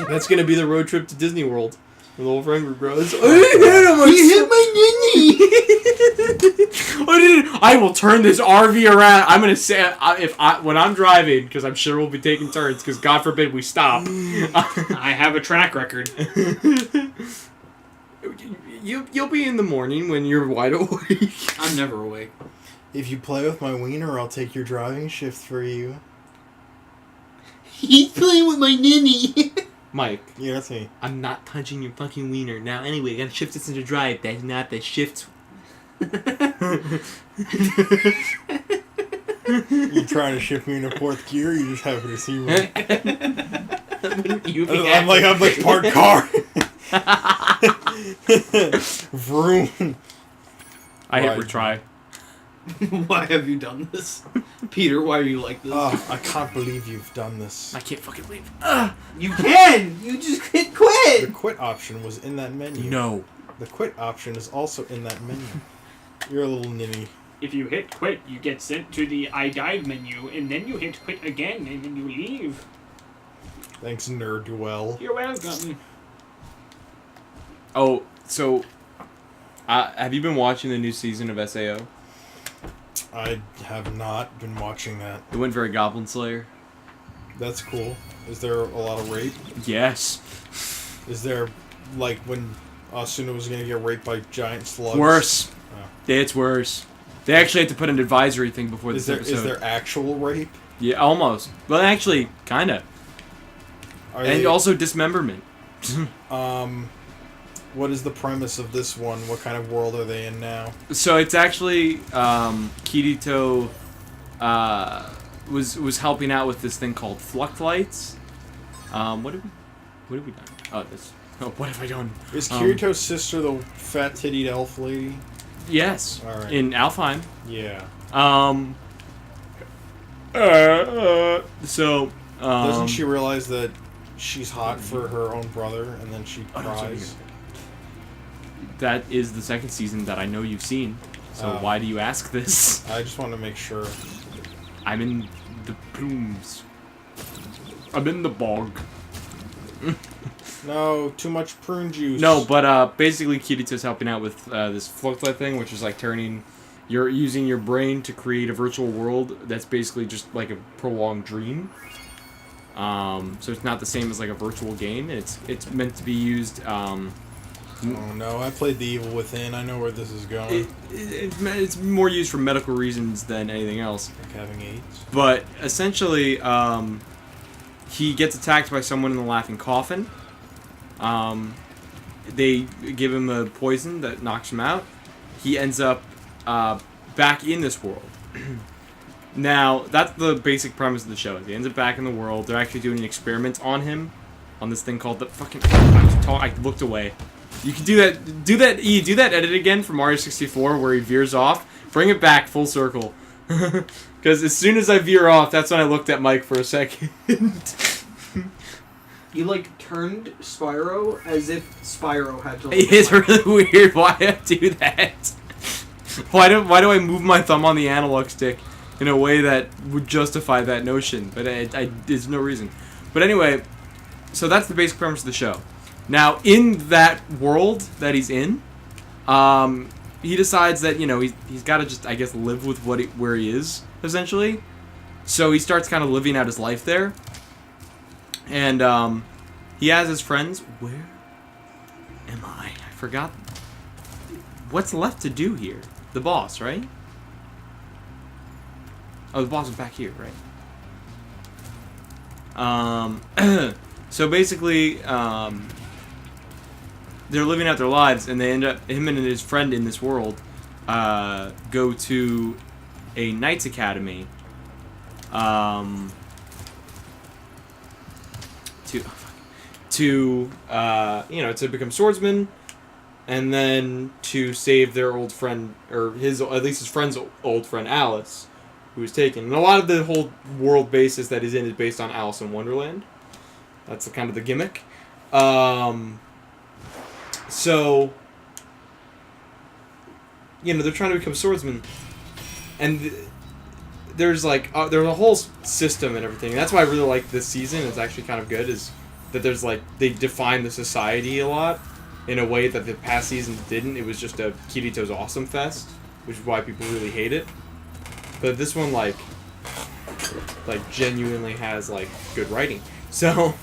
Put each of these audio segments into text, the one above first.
That's gonna be the road trip to Disney World. With old friend group, bro. You hit my ninny! I will turn this RV around. I'm gonna say when I'm driving, because I'm sure we'll be taking turns. Because God forbid we stop. I have a track record. You'll be in the morning when you're wide awake. I'm never awake. If you play with my wiener, I'll take your driving shift for you. He's playing with my ninny. Mike. Yeah, that's me. I'm not touching your fucking wiener. Now, anyway, I gotta shift this into drive. That's not the shift. You trying to shift me into fourth gear? You just happen to see me. I'm like parked car. Vroom. I hit retry. Why have you done this? Peter, why are you like this? I can't believe you've done this. I can't fucking believe You can! You just hit The quit! quit option was in that menu. No. The quit option is also in that menu. You're a little ninny. If you hit quit, you get sent to the I died menu, and then you hit quit again, and then you leave. Thanks, Nerd Duel. You're welcome. Oh, so... have you been watching the new season of SAO? I have not been watching that. It went very Goblin Slayer. That's cool. Is there a lot of rape? Yes. Is there, like, when Asuna was gonna get raped by giant slugs? Worse. Oh. It's worse. They actually had to put an advisory thing before this episode. Is there actual rape? Yeah, almost. Well, actually, kinda. And also dismemberment. What is the premise of this one? What kind of world are they in now? So it's actually Kirito was helping out with this thing called Flux Lights. What have we done? What have I done? Is Kirito's sister the fat tittied elf lady? Yes. All right. In Alfheim. Yeah. Doesn't she realize that she's hot for her own brother, and then she cries? That is the second season that I know you've seen. So why do you ask this? I just want to make sure. I'm in the plumes. I'm in the bog. No, too much prune juice. No, but basically Kirito's helping out with this Floatlight thing, which is like you're using your brain to create a virtual world that's basically just like a prolonged dream. So it's not the same as like a virtual game. It's meant to be used. Oh no, I played The Evil Within. I know where this is going. It's more used for medical reasons than anything else. Like having AIDS. But essentially, he gets attacked by someone in the Laughing Coffin. They give him a poison that knocks him out. He ends up back in this world. Now, that's the basic premise of the show. He ends up back in the world. They're actually doing an experiment on him, on this thing called the fucking... I looked away. You can do that edit again from Mario 64 where he veers off. Bring it back full circle. Because as soon as I veer off, that's when I looked at Mike for a second. You, like, turned Spyro as if Spyro had to... It's really weird. Why do I do that? Why do I move my thumb on the analog stick in a way that would justify that notion? But there's no reason. But anyway, so that's the basic premise of the show. Now, in that world that he's in, he decides that, you know, he's got to just, I guess, live with where he is, essentially. So he starts kind of living out his life there. And he has his friends. Where am I? I forgot. What's left to do here? The boss, right? Oh, the boss is back here, right? So basically, they're living out their lives, and they end up, him and his friend in this world, go to a Knights Academy, to become swordsmen, and then to save their old friend, or at least his friend's old friend Alice, who was taken. And a lot of the whole world basis that he's in is based on Alice in Wonderland. That's kind of the gimmick. So, they're trying to become swordsmen, and there's a whole system and everything. And that's why I really like this season. It's actually kind of good. Is that there's like they define the society a lot in a way that the past seasons didn't. It was just a Kirito's Awesome Fest, which is why people really hate it. But this one like genuinely has like good writing. So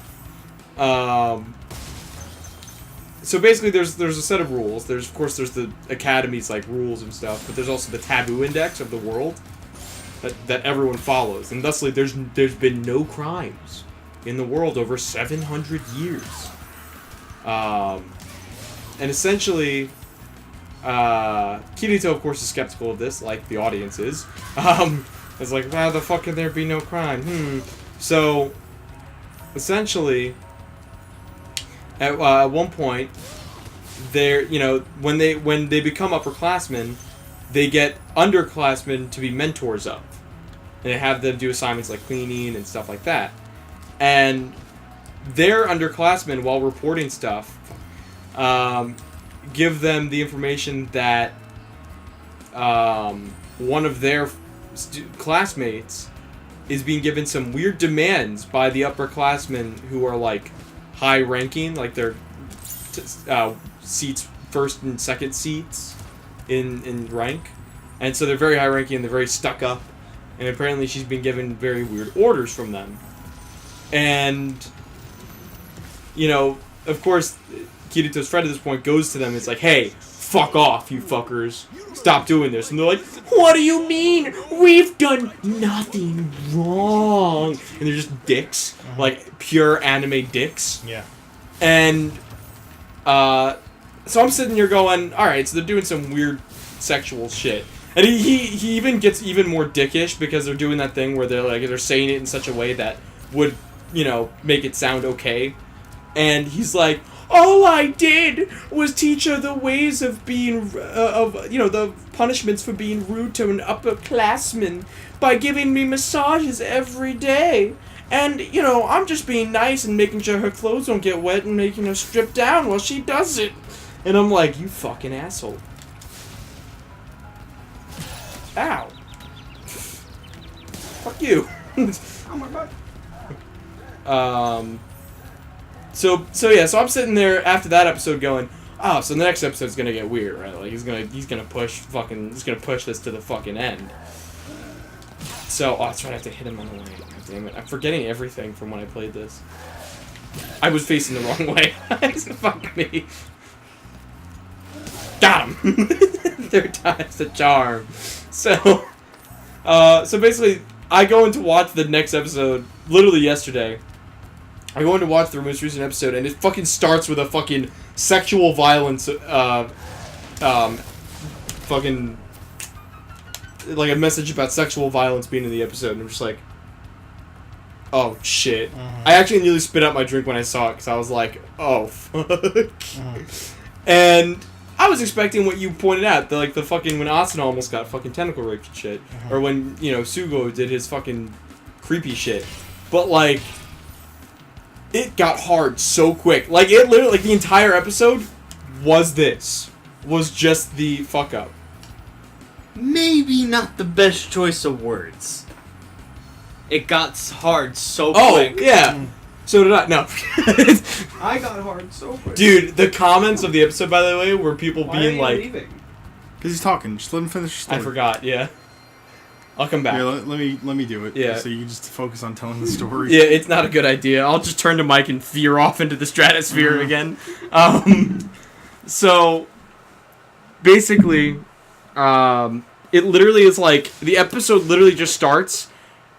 so basically there's a set of rules. There's of course there's the Academy's like rules and stuff, but there's also the taboo index of the world that everyone follows. And thusly there's been no crimes in the world over 700 years. And essentially Kirito of course is skeptical of this, like the audience is. It's like, how the fuck can there be no crime? So essentially at one point, they're, you know, when they become upperclassmen, they get underclassmen to be mentors of. And they have them do assignments like cleaning and stuff like that. And their underclassmen, while reporting stuff, give them the information that one of their classmates is being given some weird demands by the upperclassmen who are like high ranking, like their seats, first and second seats in rank, and so they're very high ranking and they're very stuck up, and apparently she's been given very weird orders from them. And you know, of course Kirito's friend at this point goes to them and it's like, hey, fuck off, you fuckers, stop doing this. And they're like, what do you mean? We've done nothing wrong. And they're just dicks, like pure anime dicks. Yeah. And so I'm sitting here going, alright, so they're doing some weird sexual shit. And he even gets even more dickish because they're doing that thing where they're saying it in such a way that would, you know, make it sound okay. And he's like, all I did was teach her the ways of being, the punishments for being rude to an upperclassman by giving me massages every day. And, you know, I'm just being nice and making sure her clothes don't get wet and making her strip down while she does it. And I'm like, you fucking asshole. Ow. Fuck you. Oh my god. So I'm sitting there after that episode going, oh, so the next episode's gonna get weird, right? Like he's gonna push this to the fucking end. So that's right, I have to hit him on the way. God damn it. I'm forgetting everything from when I played this. I was facing the wrong way. Fuck me. Got him! Third time's the charm. So basically I go in to watch the next episode literally yesterday. I go in to watch the most recent episode, and it fucking starts with a fucking sexual violence, fucking, like a message about sexual violence being in the episode, and I'm just like, oh shit. I actually nearly spit out my drink when I saw it, because I was like, oh fuck. And I was expecting what you pointed out, the fucking, when Asuna almost got fucking tentacle raped and shit, or when, you know, Sugo did his fucking creepy shit, but like, it got hard so quick. Like, it literally, like, the entire episode was just the fuck up. Maybe not the best choice of words. It got hard so quick. Oh, yeah. So did I. No. I got hard so quick. Dude, the comments of the episode, by the way, were people being like... leaving? Because he's talking. Just let him finish his story. I forgot, yeah. I'll come back. Here, let me do it. Yeah. So you can just focus on telling the story. Yeah, it's not a good idea. I'll just turn to Mike and veer off into the stratosphere again. So, basically, it literally is like, the episode literally just starts,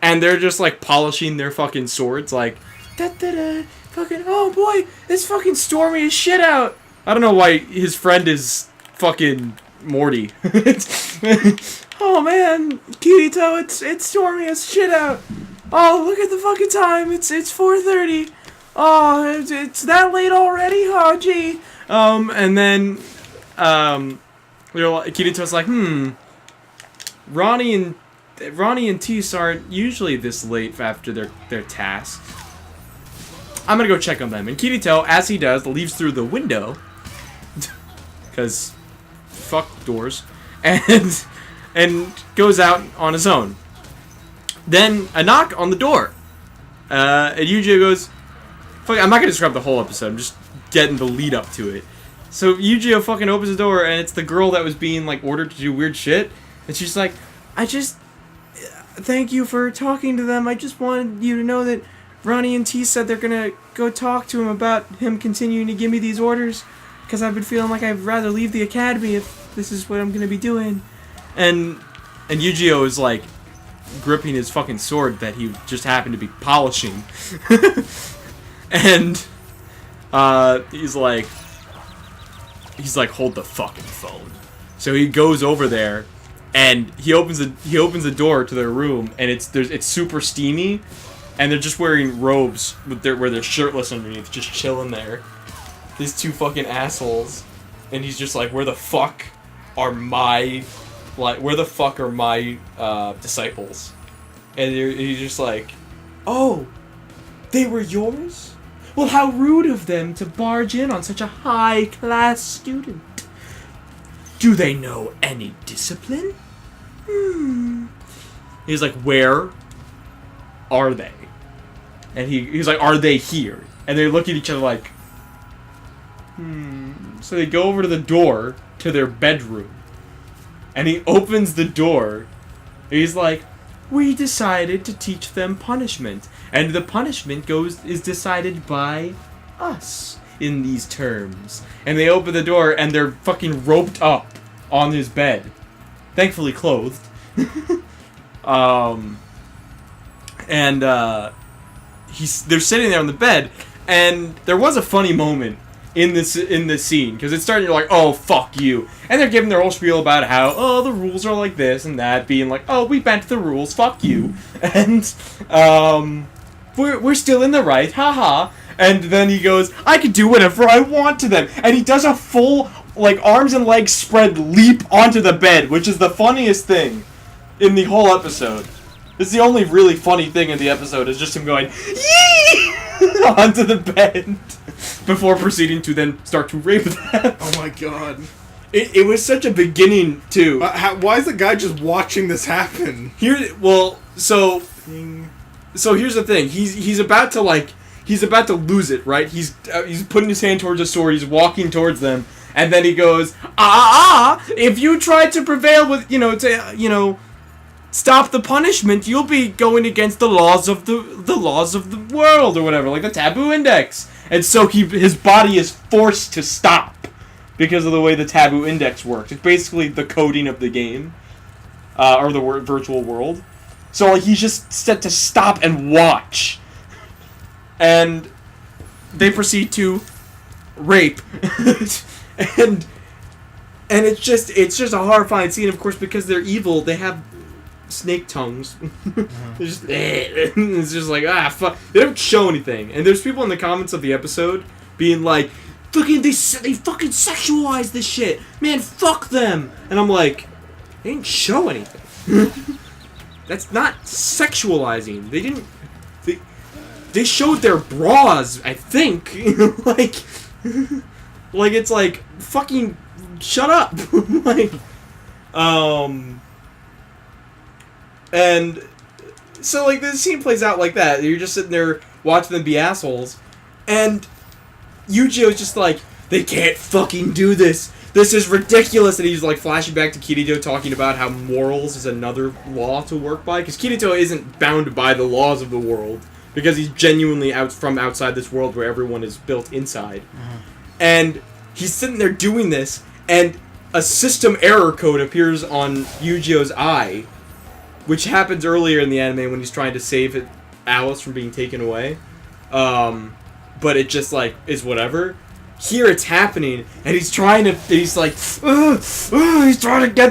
and they're just like polishing their fucking swords, like, da-da-da, fucking, oh boy, it's fucking stormy as shit out. I don't know why his friend is fucking Morty. Oh man, Kirito, it's stormy as shit out. Oh, look at the fucking time. It's 4:30. Oh, it's that late already. Oh, gee. And then Kirito's like, Ronnie and Tease aren't usually this late after their tasks. I'm gonna go check on them. And Kirito, as he does, leaves through the window, because fuck doors, and goes out on his own. Then a knock on the door. And Yuji goes, Fuck, I'm not gonna describe the whole episode. I'm just getting the lead up to it. So Yu-Gi-Oh fucking opens the door, and it's the girl that was being like ordered to do weird shit, and she's like, thank you for talking to them. I just wanted you to know that Ronnie and T said they're gonna go talk to him about him continuing to give me these orders, because I've been feeling like I'd rather leave the academy if this is what I'm gonna be doing. And Yu-Gi-Oh is like gripping his fucking sword that he just happened to be polishing. And he's like, hold the fucking phone. So he goes over there, and he opens the door to their room, and it's super steamy, and they're just wearing robes where they're shirtless underneath, just chilling there. These two fucking assholes, and he's just like, where the fuck are my disciples? And he's just like, oh, they were yours? Well, how rude of them to barge in on such a high-class student. Do they know any discipline? He's like, where are they? And he's like, are they here? And they look at each other like, So they go over to the door to their bedroom. And he opens the door. And he's like, we decided to teach them punishment. And the punishment is decided by us in these terms. And they open the door, and they're fucking roped up on his bed. Thankfully clothed. They're sitting there on the bed, and there was a funny moment in this scene, because it's starting, you're like, oh, fuck you. And they're giving their whole spiel about how, oh, the rules are like this and that, being like, oh, we bent the rules, fuck you. And, we're still in the right, haha. And then he goes, I can do whatever I want to them. And he does a full, like, arms and legs spread leap onto the bed, which is the funniest thing in the whole episode. It's the only really funny thing in the episode, is just him going, yee! onto the bed, before proceeding to then start to rape them. Oh my god. It was such a beginning, too. Why is the guy just watching this happen? So here's the thing. He's about to lose it, right? He's putting his hand towards the sword. He's walking towards them, and then he goes, if you try to prevail with, stop the punishment, you'll be going against the laws of the world, or whatever, like the taboo index. And so his body is forced to stop because of the way the taboo index works. It's basically the coding of the game, or the virtual world. So like he's just set to stop and watch, and they proceed to rape, and it's just a horrifying scene, of course, because they're evil. They have snake tongues. It's just like, fuck. They don't show anything. And there's people in the comments of the episode being like, fucking, they fucking sexualize this shit. Man, fuck them. And I'm like, they didn't show anything. That's not sexualizing. They didn't. They showed their bras, I think. like it's like, fucking shut up. And so, like, the scene plays out like that. You're just sitting there watching them be assholes. And Yu-Gi-Oh's just like, they can't fucking do this. This is ridiculous. And he's, like, flashing back to Kirito talking about how morals is another law to work by. Because Kirito isn't bound by the laws of the world. Because he's genuinely from outside this world where everyone is built inside. And he's sitting there doing this. And a system error code appears on Yu-Gi-Oh's eye, which happens earlier in the anime when he's trying to save Alice from being taken away. But it just, like, is whatever. Here it's happening, and he's trying to get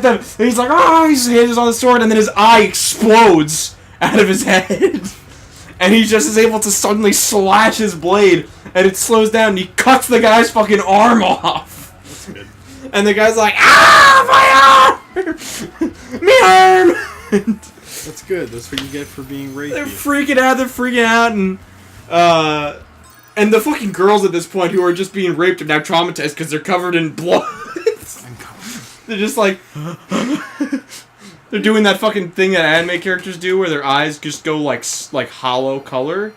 them, and he's like, his hand is on the sword, and then his eye explodes out of his head. And he just is able to suddenly slash his blade, and it slows down, and he cuts the guy's fucking arm off. That's good. And the guy's like, my arm! My arm! That's good. That's what you get for being rapey. They're freaking out, and the fucking girls at this point who are just being raped are now traumatized because they're covered in blood. They're just like, they're doing that fucking thing that anime characters do where their eyes just go like hollow color.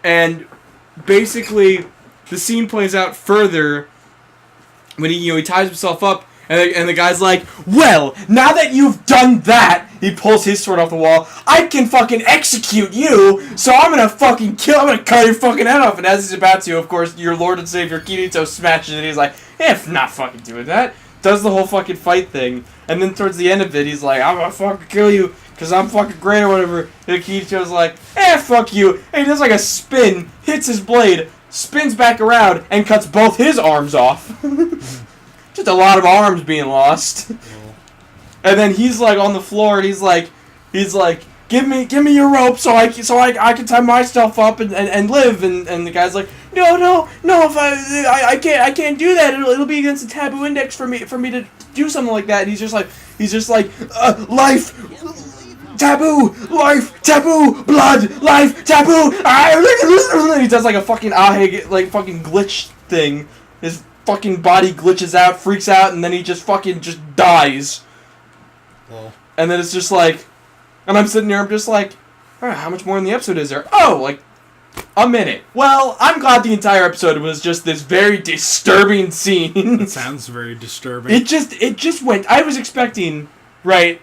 And basically, the scene plays out further when he ties himself up, and the guy's like, well, now that you've done that, he pulls his sword off the wall, I can fucking execute you, so I'm gonna cut your fucking head off. And as he's about to, of course, your Lord and Savior Kirito smashes it, and he's like, not fucking doing that. Does the whole fucking fight thing, and then towards the end of it, he's like, I'm gonna fucking kill you, because I'm fucking great or whatever. And Kirito's like, fuck you. And he does like a spin, hits his blade, spins back around, and cuts both his arms off. Just a lot of arms being lost. And then he's like on the floor, and he's like, give me your rope so I can tie myself up and live. And the guy's like, no, if I can't do that. It'll be against the taboo index for me to do something like that. And he's just like life, taboo, life, taboo, blood, life, taboo. And he does like a fucking fucking glitch thing. His fucking body glitches out, freaks out, and then he just dies. Oh. And then it's just like, and I'm sitting there, I'm just like, all right, how much more in the episode is there? Oh, like a minute. Well, I'm glad the entire episode was just this very disturbing scene. It sounds very disturbing. It just went. I was expecting like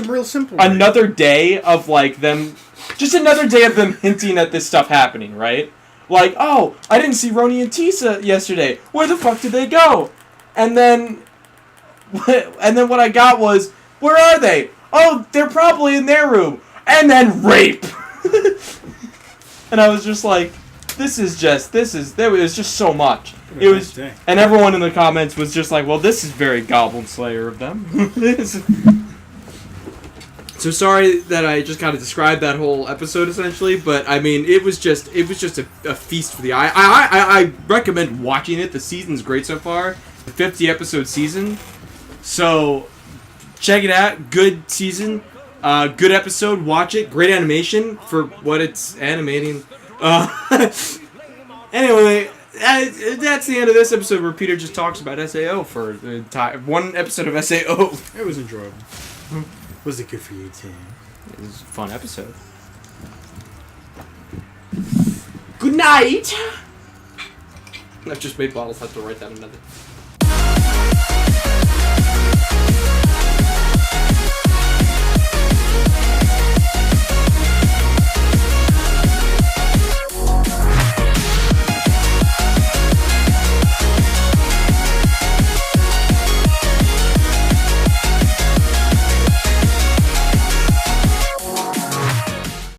some real simple another day of like them, just another day of them hinting at this stuff happening, right? Like, oh, I didn't see Roni and Tisa yesterday. Where the fuck did they go? And then what I got was, where are they? Oh, they're probably in their room. And then rape. And I was just like, there was just so much. It was, and everyone in the comments was just like, well, this is very Goblin Slayer of them. So sorry that I just kind of described that whole episode essentially, but I mean, it was just a feast for the eye. I recommend watching it. The season's great so far. The 50 episode season. So check it out. Good season. Good episode. Watch it. Great animation for what it's animating. Anyway, that's the end of this episode where Peter just talks about SAO for the entire one episode of SAO. It was enjoyable. Was it good for you, Tim? It was a fun episode. Good night! I've just made bottles. I have to write that another.